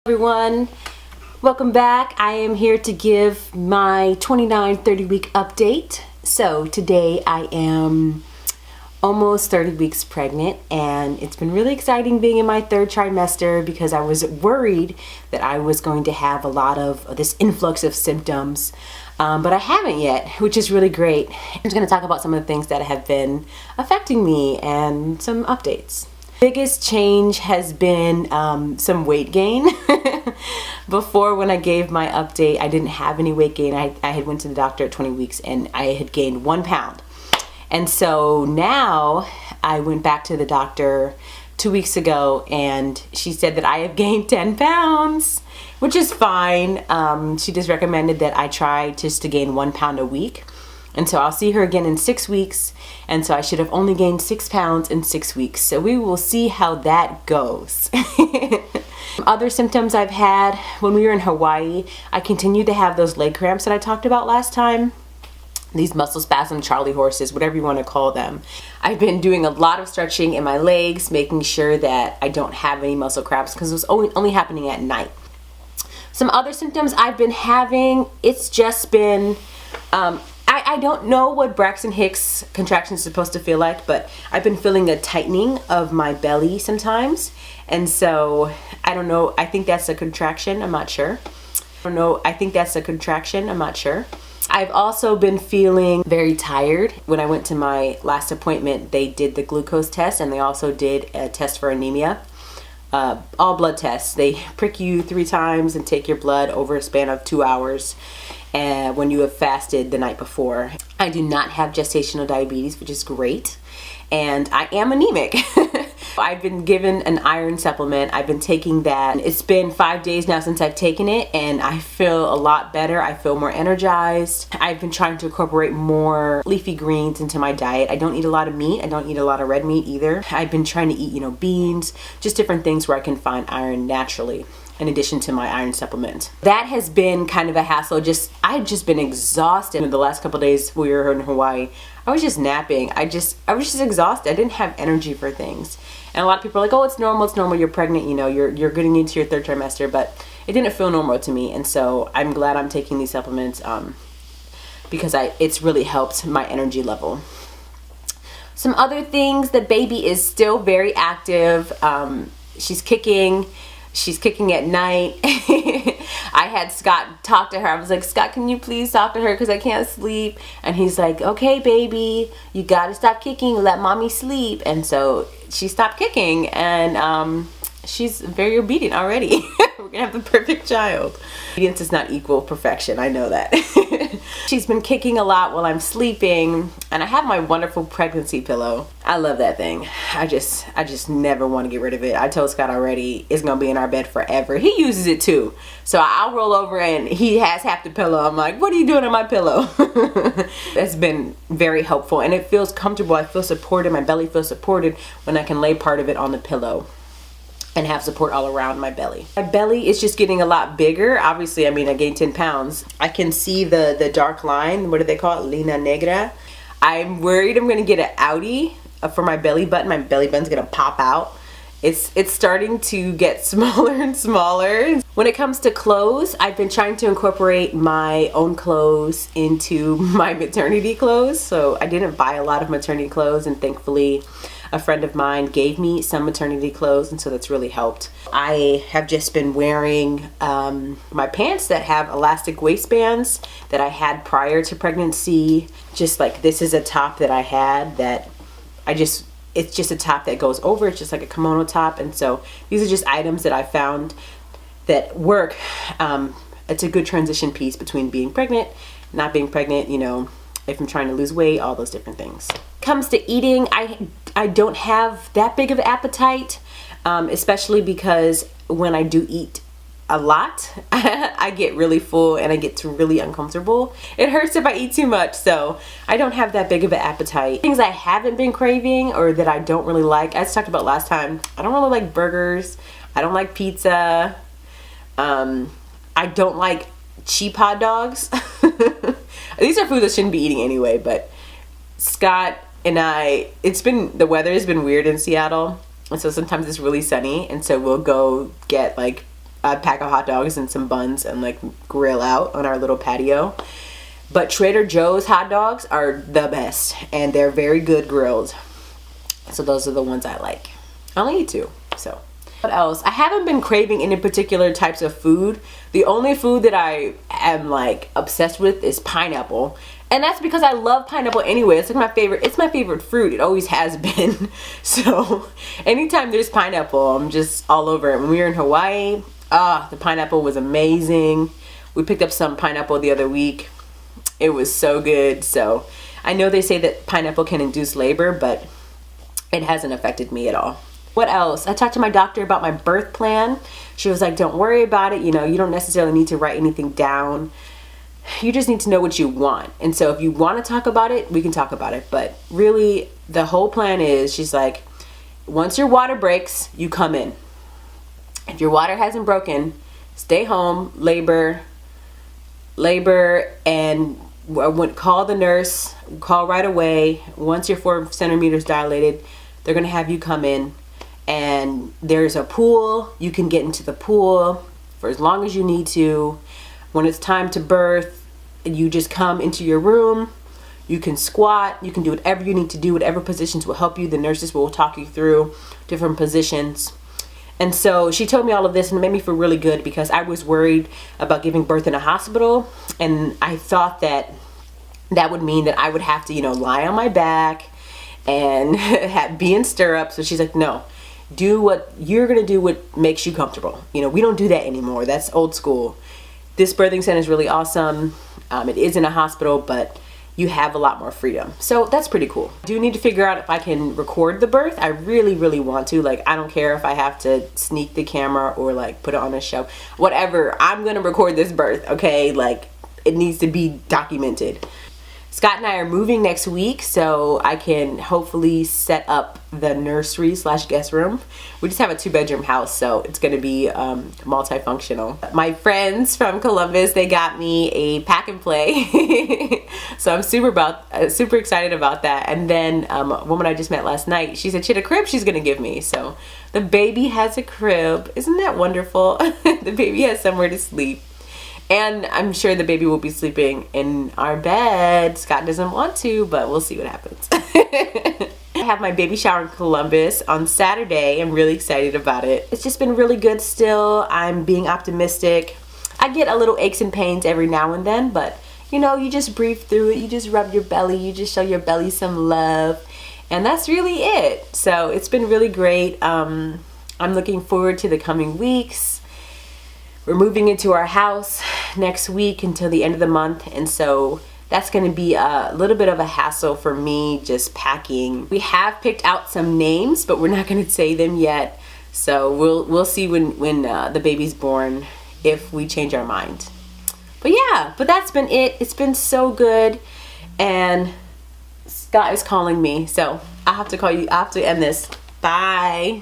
Everyone, welcome back. I am here to give my 29-30 week update. So today I am almost 30 weeks pregnant, and it's been really exciting being in my third trimester because I was worried that I was going to have a lot of this influx of symptoms, but I haven't yet, which is really great. I'm just going to talk about some of the things that have been affecting me and some updates. Biggest change has been some weight gain. Before, when I gave my update, I didn't have any weight gain. I had went to the doctor at 20 weeks and I had gained 1 pound. And so now I went back to the doctor 2 weeks ago and she said that I have gained 10 pounds, which is fine. She just recommended that I try just to gain 1 pound a week. And so I'll see her again in 6 weeks. And so I should have only gained 6 pounds in 6 weeks. So we will see how that goes. Other symptoms I've had when we were in Hawaii, I continued to have those leg cramps that I talked about last time. These muscle spasm Charlie horses, whatever you want to call them. I've been doing a lot of stretching in my legs, making sure that I don't have any muscle cramps because it was only happening at night. Some other symptoms I've been having, it's just been, I don't know what Braxton Hicks contraction is supposed to feel like, but I've been feeling a tightening of my belly sometimes. And so, I don't know, I think that's a contraction, I'm not sure. I've also been feeling very tired. When I went to my last appointment, they did the glucose test and they also did a test for anemia. All blood tests. They prick you 3 times and take your blood over a span of 2 hours when you have fasted the night before. I do not have gestational diabetes, which is great. And I am anemic. I've been given an iron supplement. I've been taking that. It's been 5 days now since I've taken it and I feel a lot better. I feel more energized. I've been trying to incorporate more leafy greens into my diet. I don't eat a lot of meat. I don't eat a lot of red meat either. I've been trying to eat, beans, just different things where I can find iron naturally in addition to my iron supplement. That has been kind of a hassle. I've just been exhausted. In the last couple of days we were in Hawaii, I was just napping. I was just exhausted. I didn't have energy for things. And a lot of people are like, oh, it's normal, you're pregnant, you're getting into your third trimester, but it didn't feel normal to me. And so I'm glad I'm taking these supplements because it's really helped my energy level. Some other things, the baby is still very active. She's kicking at night. I had Scott talk to her. I was like, Scott, can you please talk to her because I can't sleep? And he's like, okay, baby, you gotta stop kicking, let mommy sleep. And so she stopped kicking and she's very obedient already. We're gonna have the perfect child. Obedience does not equal perfection, I know that. She's been kicking a lot while I'm sleeping, and I have my wonderful pregnancy pillow. I love that thing. I just never want to get rid of it. I told Scott already it's gonna be in our bed forever. He uses it too. So I'll roll over and he has half the pillow. I'm like, what are you doing on my pillow? It's been very helpful and it feels comfortable. I feel supported. My belly feels supported when I can lay part of it on the pillow and have support all around my belly. My belly is just getting a lot bigger. Obviously, I gained 10 pounds. I can see the dark line. What do they call it? Lina negra. I'm worried I'm gonna get an outie for my belly button. My belly button's gonna pop out. It's starting to get smaller and smaller. When it comes to clothes, I've been trying to incorporate my own clothes into my maternity clothes. So I didn't buy a lot of maternity clothes, and thankfully a friend of mine gave me some maternity clothes, and so that's really helped. I have just been wearing my pants that have elastic waistbands that I had prior to pregnancy. Just like this is a top that I had that it's just a top that goes over. It's just like a kimono top, and so these are just items that I found that work. It's a good transition piece between being pregnant, not being pregnant, if I'm trying to lose weight, all those different things. Comes to eating, I don't have that big of an appetite, especially because when I do eat a lot, I get really full and I get really uncomfortable. It hurts if I eat too much, so I don't have that big of an appetite. Things I haven't been craving or that I don't really like, as I talked about last time, I don't really like burgers, I don't like pizza, I don't like cheap hot dogs. These are foods I shouldn't be eating anyway, but Scott and the weather has been weird in Seattle, and so sometimes it's really sunny, and so we'll go get like a pack of hot dogs and some buns and like grill out on our little patio. But Trader Joe's hot dogs are the best, and they're very good grilled. So those are the ones I like. I only eat 2, so. What else? I haven't been craving any particular types of food. The only food that I am like obsessed with is pineapple. And that's because I love pineapple anyway. It's like it's my favorite fruit. It always has been. So anytime there's pineapple, I'm just all over it. When we were in Hawaii, the pineapple was amazing. We picked up some pineapple the other week. It was so good. So I know they say that pineapple can induce labor, but it hasn't affected me at all. What else? I talked to my doctor about my birth plan. She was like, don't worry about it. You know, you don't necessarily need to write anything down. You just need to know what you want. And so if you want to talk about it, we can talk about it. But really, the whole plan is, she's like, once your water breaks, you come in. If your water hasn't broken, stay home, labor, and call the nurse, call right away. Once you're 4 centimeters dilated, they're going to have you come in. And there's a pool. You can get into the pool for as long as you need to. When it's time to birth, you just come into your room. You can squat. You can do whatever you need to do, whatever positions will help you. The nurses will talk you through different positions. And so she told me all of this, and it made me feel really good because I was worried about giving birth in a hospital. And I thought that would mean that I would have to, lie on my back and be in stirrups. So she's like, no. Do what you're going to do, what makes you comfortable. We don't do that anymore. That's old school. This birthing center is really awesome. It is in a hospital, but you have a lot more freedom. So that's pretty cool. I do need to figure out if I can record the birth. I really, really want to. Like, I don't care if I have to sneak the camera or like put it on a show. Whatever. I'm going to record this birth, okay? Like, it needs to be documented. Scott and I are moving next week, so I can hopefully set up the nursery / guest room. We just have a 2-bedroom house, so it's going to be multifunctional. My friends from Columbus, they got me a pack and play, so I'm super excited about that. And then a woman I just met last night, she said she had a crib she's going to give me. So the baby has a crib. Isn't that wonderful? The baby has somewhere to sleep. And I'm sure the baby will be sleeping in our bed. Scott doesn't want to, but we'll see what happens. I have my baby shower in Columbus on Saturday. I'm really excited about it. It's just been really good still. I'm being optimistic. I get a little aches and pains every now and then, but you just breathe through it. You just rub your belly. You just show your belly some love. And that's really it. So it's been really great. I'm looking forward to the coming weeks. We're moving into our house next week until the end of the month, and so that's going to be a little bit of a hassle for me just packing. We have picked out some names, but we're not going to say them yet. So we'll see when the baby's born if we change our mind. But yeah, that's been it. It's been so good, and Scott is calling me, so I have to call you. I have to end this. Bye.